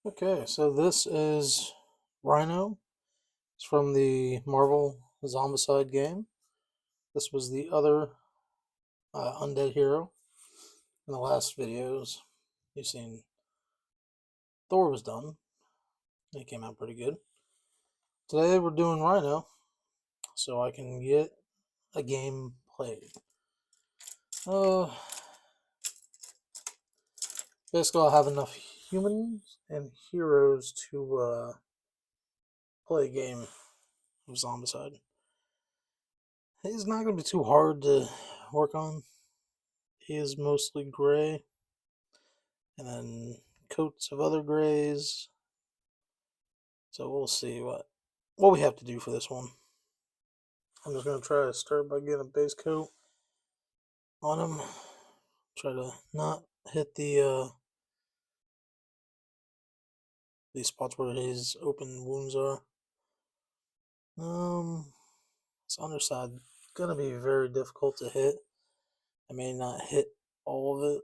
Okay, so this is Rhino. It's from the Marvel Zombicide game. This was the other undead hero. In the last videos, you've seen Thor was done. It came out pretty good. Today we're doing Rhino, so I can get a game played. Uh, Basically, I'll have enough humans and heroes to play a game of Zombicide. It's not going to be too hard to work on. He is mostly gray, and then coats of other grays. So we'll see what we have to do for this one. I'm just gonna try to start by getting a base coat on him. Try to not hit these spots where his open wounds are. This underside gonna be very difficult to hit. I may not hit all of it.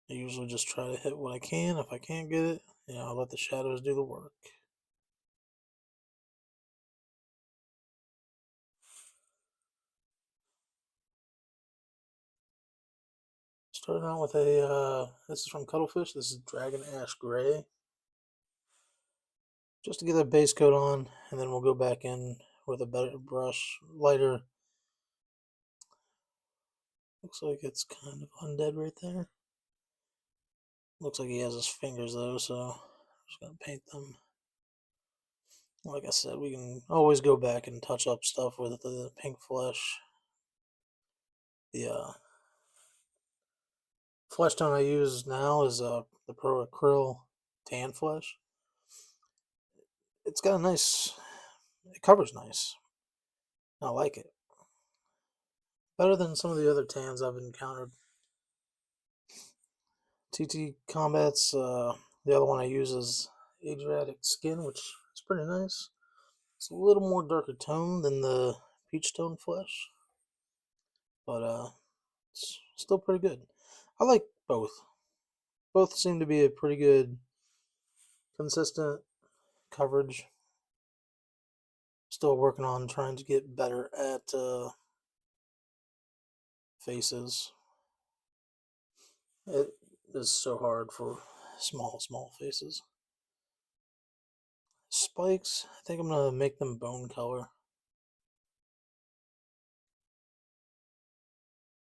I usually just try to hit what I can. If I can't get it, I'll let the shadows do the work. Starting out with this is from Cuttlefish. This is Dragon Ash Gray. Just to get that base coat on, and then we'll go back in with a better brush, lighter. Looks like it's kind of undead right there. Looks like he has his fingers though, so I'm just gonna paint them. Like I said, we can always go back and touch up stuff with the pink flesh. The flesh tone I use now is the Pro Acryl Tan Flesh. It's got a nice, it covers nice. I like it. Better than some of the other tans I've encountered. TT Combat's, the other one I use is Adriatic Skin, which is pretty nice. It's a little more darker tone than the Peach Tone Flesh, but it's still pretty good. I like both. Both seem to be a pretty good, consistent coverage. Still working on trying to get better at faces. It is so hard for small faces. Spikes, I think I'm going to make them bone color.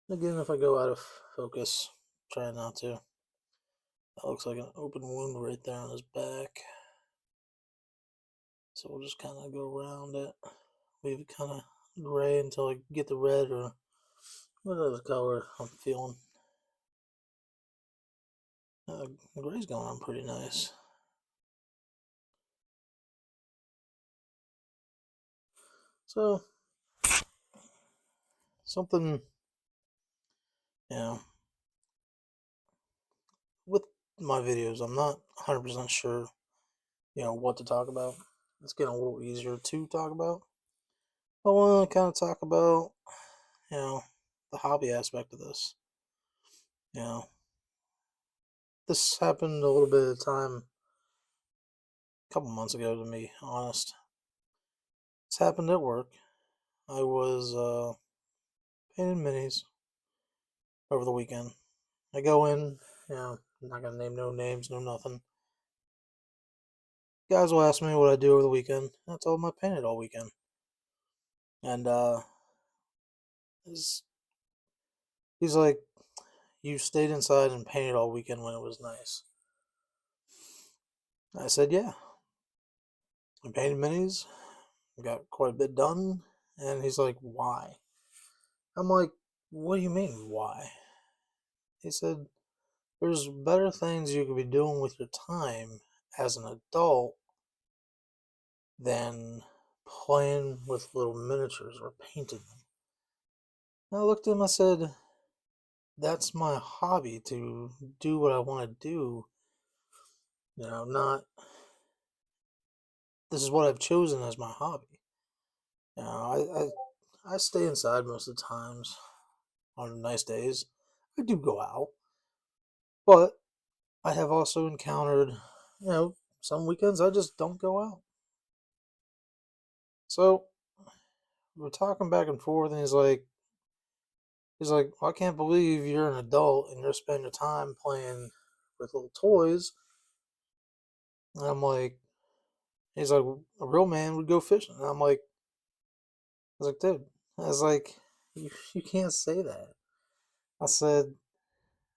Again, if I go out of focus, try not to. That looks like an open wound right there on his back. So we'll just kind of go around it. Leave it kind of gray until I get the red or whatever color I'm feeling. The gray's going on pretty nice. So, something, you know, with my videos, I'm not 100% sure, what to talk about. It's getting a little easier to talk about. I want to kind of talk about, the hobby aspect of this. You know, this happened a little bit of time, a couple months ago to me, honest. It's happened at work. I was painting minis over the weekend. I go in, I'm not gonna name no names, no nothing. Guys will ask me what I do over the weekend. I told them I painted all weekend. And he's, he's like, you stayed inside and painted all weekend when it was nice. I said, yeah. I painted minis, got quite a bit done. And he's like, why? I'm like, what do you mean, why? He said, there's better things you could be doing with your time as an adult than playing with little miniatures or painting them. And I looked at him, I said, that's my hobby, to do what I want to do. Not, this is what I've chosen as my hobby. I stay inside most of the times on nice days. I do go out, but I have also encountered, some weekends I just don't go out. So we're talking back and forth, and he's like, well, I can't believe you're an adult and you're spending your time playing with little toys. And I'm like, he's like, a real man would go fishing. And I was like, dude, I was like, you can't say that. I said,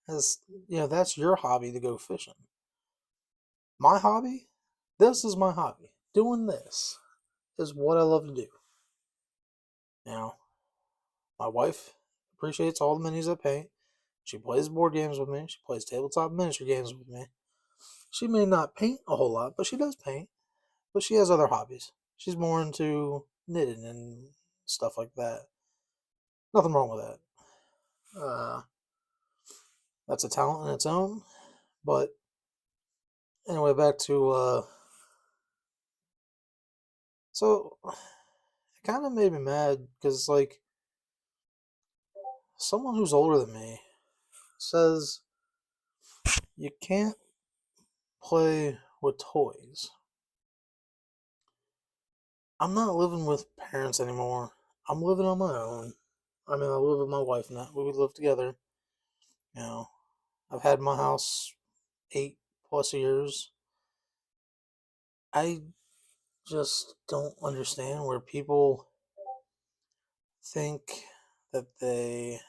that's, that's your hobby to go fishing. My hobby, this is my hobby. Doing this is what I love to do. Now, my wife appreciates all the minis I paint. She plays board games with me. She plays tabletop miniature games with me. She may not paint a whole lot, but she does paint. But she has other hobbies. She's more into knitting and stuff like that. Nothing wrong with that. That's a talent in its own. But anyway, back to so it kind of made me mad because like someone who's older than me says you can't play with toys. I'm not living with parents anymore. I'm living on my own. I mean, I live with my wife now. We live together. You know, I've had my house 8+ years. I just don't understand where people think that they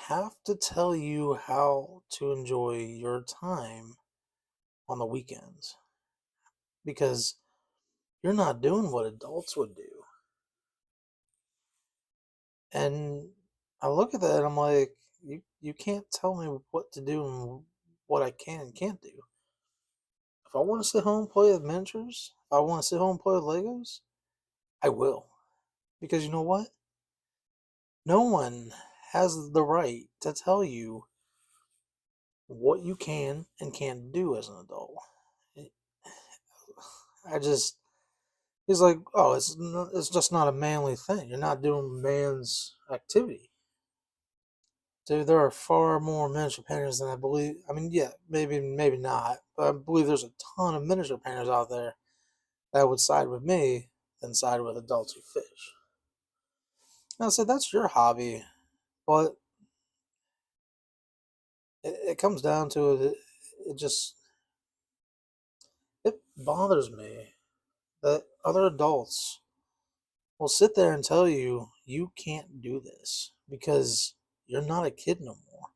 have to tell you how to enjoy your time on the weekends because you're not doing what adults would do. And I look at that and I'm like, you can't tell me what to do and what I can and can't do. If I want to sit home and play with miniatures, if I want to sit home and play with Legos, I will. Because you know what? No one has the right to tell you what you can and can't do as an adult. I just, he's like, oh, it's just not a manly thing. You're not doing man's activity. Dude, there are far more miniature painters than I believe. I mean, yeah, maybe not, but I believe there's a ton of miniature painters out there that would side with me than side with adults who fish. And I said, that's your hobby, but it comes down to it. It just it bothers me that other adults will sit there and tell you you can't do this because you're not a kid no more.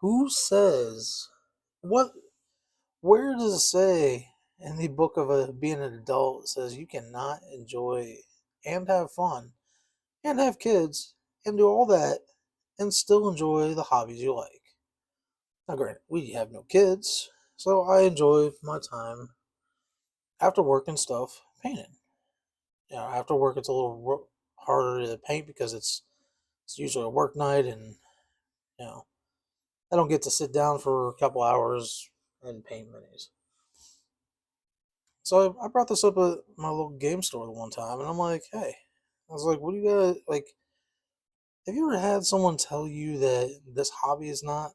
Who says what? Where does it say in the book of being an adult says you cannot enjoy and have fun and have kids and do all that and still enjoy the hobbies you like? Now, granted, we have no kids, so I enjoy my time after work and stuff painting. After work it's a little harder to paint because it's usually a work night, and you know I don't get to sit down for a couple hours and paint minis. So I brought this up at my local game store the one time, and I'm like, hey, I was like, what do you got? Like, have you ever had someone tell you that this hobby is not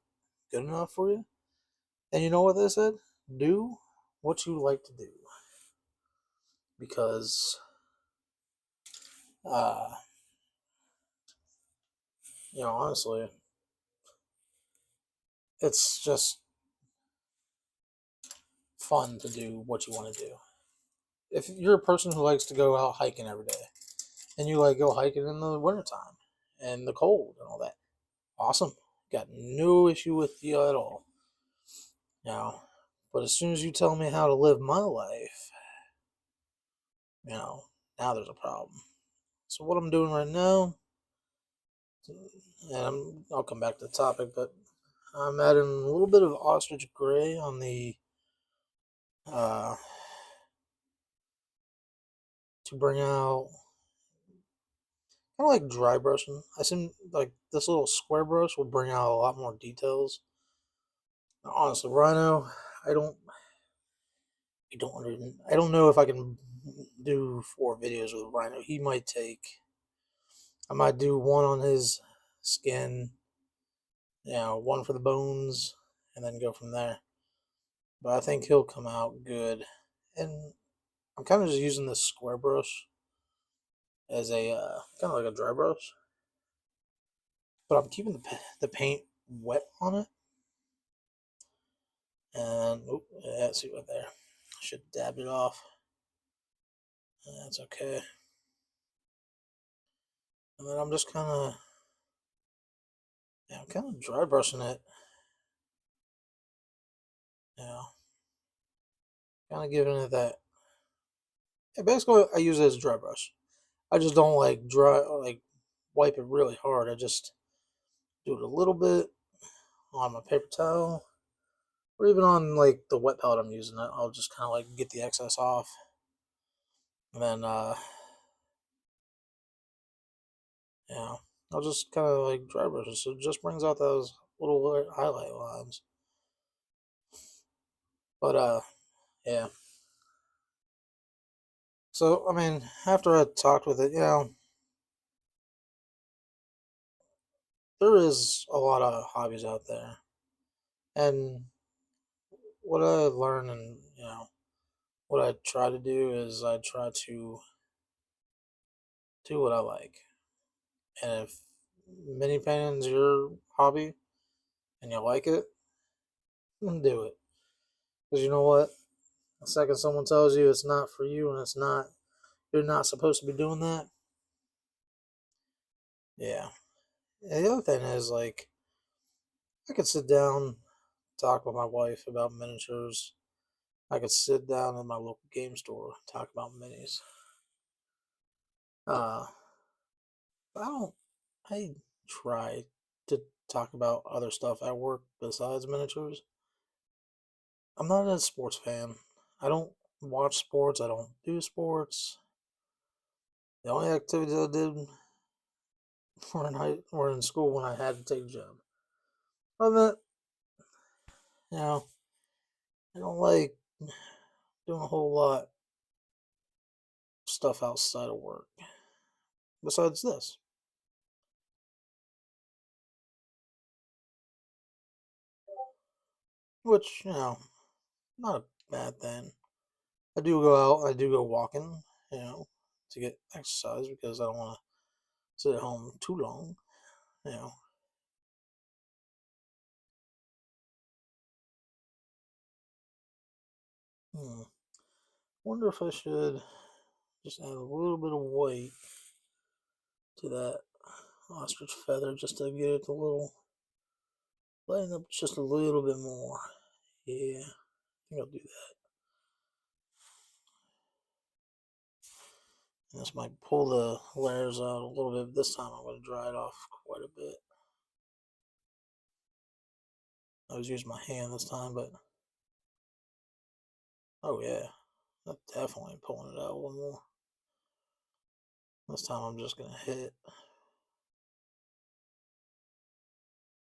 good enough for you? And you know what they said? Do what you like to do. Because, uh, honestly, it's just fun to do what you want to do. If you're a person who likes to go out hiking every day, and you like go hiking in the wintertime and the cold and all that, awesome. Got no issue with you at all. But as soon as you tell me how to live my life, you know, now there's a problem. So what I'm doing right now, and I'll come back to the topic, but I'm adding a little bit of ostrich gray on the uh, to bring out kind of like dry brushing. I seem like this little square brush will bring out a lot more details. Now, honestly, Rhino, I don't, I don't know if I can do 4 videos with Rhino. I might do one on his skin one for the bones, and then go from there. But I think he'll come out good. And I'm kind of just using this square brush as a kind of like a dry brush, but I'm keeping the paint wet on it. And yeah, see right there. I should dab it off. That's okay. And then I'm just kind of dry brushing it. Yeah, kind of giving it that. Yeah, basically, I use it as a dry brush. I just don't like wipe it really hard. I just do it a little bit on my paper towel, or even on like the wet palette I'm using. I'll just kind of like get the excess off, and then yeah, I'll just kind of like dry brush it, so it just brings out those little highlight lines. But yeah. So I mean, after I talked with it, there is a lot of hobbies out there, and what I learned and what I try to do is I try to do what I like. And if mini painting's your hobby and you like it, then do it. Because you know what? The second someone tells you it's not for you and you're not supposed to be doing that, yeah. And the other thing is, like, I could sit down, talk with my wife about miniatures. I could sit down in my local game store, talk about minis. Uh, I don't, I try to talk about other stuff at work besides miniatures. I'm not a sports fan. I don't watch sports. I don't do sports. The only activities I did were in school when I had to take gym. Other than that, you know, I don't like doing a whole lot of stuff outside of work. Besides this, which not a bad thing. I do go out. I do go walking. To get exercise because I don't want to sit at home too long. You know. Hmm. Wonder if I should just add a little bit of weight to that ostrich feather just to get it a little, lighten up just a little bit more. Yeah, I think I'll do that. And this might pull the layers out a little bit. This time I'm going to dry it off quite a bit. I was using my hand this time, but oh yeah, I'm definitely pulling it out a little more. This time I'm just going to hit.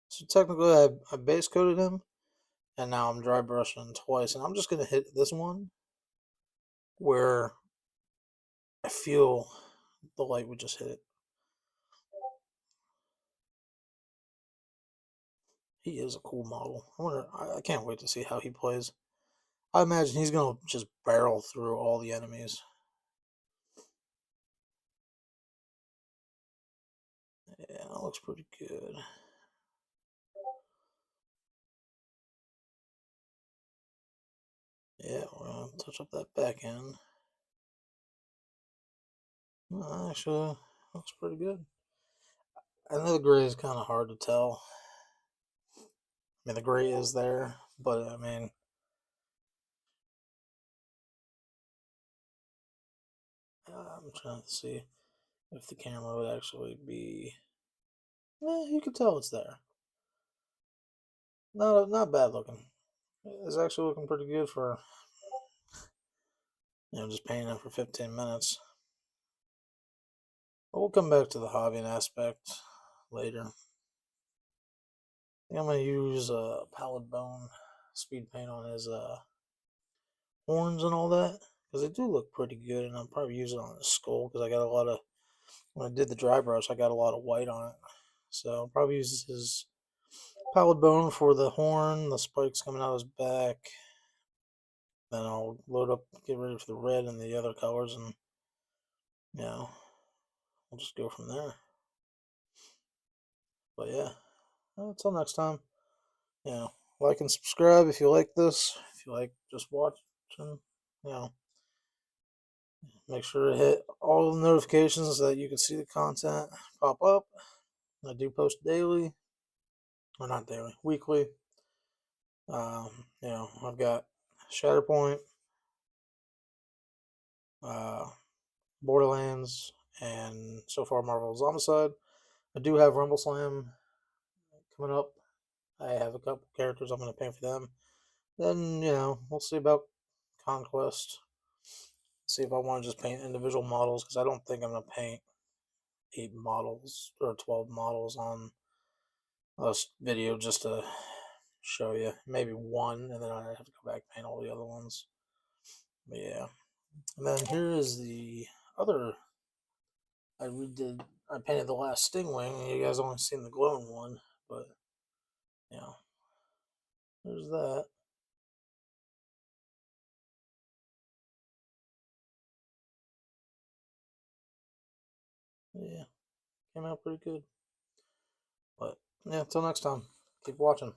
So technically I base coated him, and now I'm dry brushing twice, and I'm just going to hit this one where I feel the light would just hit it. He is a cool model. I can't wait to see how he plays. I imagine he's gonna just barrel through all the enemies. Yeah, that looks pretty good. Yeah, we're gonna touch up that back end. Actually, looks pretty good. I know the gray is kind of hard to tell. I mean, the gray is there, but I mean, I'm trying to see if the camera would actually be. You can tell it's there. Not bad looking. It's actually looking pretty good for just painting it for 15 minutes. But we'll come back to the hobbying aspect later. I think I'm gonna use pallid bone speed paint on his horns and all that because they do look pretty good, and I'll probably use it on his skull because I got a lot of when I did the dry brush, I got a lot of white on it, so I'll probably use his pallid bone for the horn, the spikes coming out of his back. Then I'll load up, get ready for the red and the other colors, and we'll just go from there. But yeah, until next time, like and subscribe if you like this. If you like just watching, make sure to hit all the notifications so that you can see the content pop up. I do post daily, or not daily, weekly. I've got Shatterpoint, uh, Borderlands, and so far Marvel Zombicide. I do have Rumble Slam coming up. I have a couple characters I'm going to paint for them. Then, we'll see about Conquest. See if I want to just paint individual models, because I don't think I'm going to paint 8 models or 12 models on this video just to show you. Maybe one, and then I have to go back and paint all the other ones. But yeah. And then here is the other. I painted the last Stingwing. You guys only seen the glowing one, but there's that. Yeah, came out pretty good. But yeah, until next time, keep watching.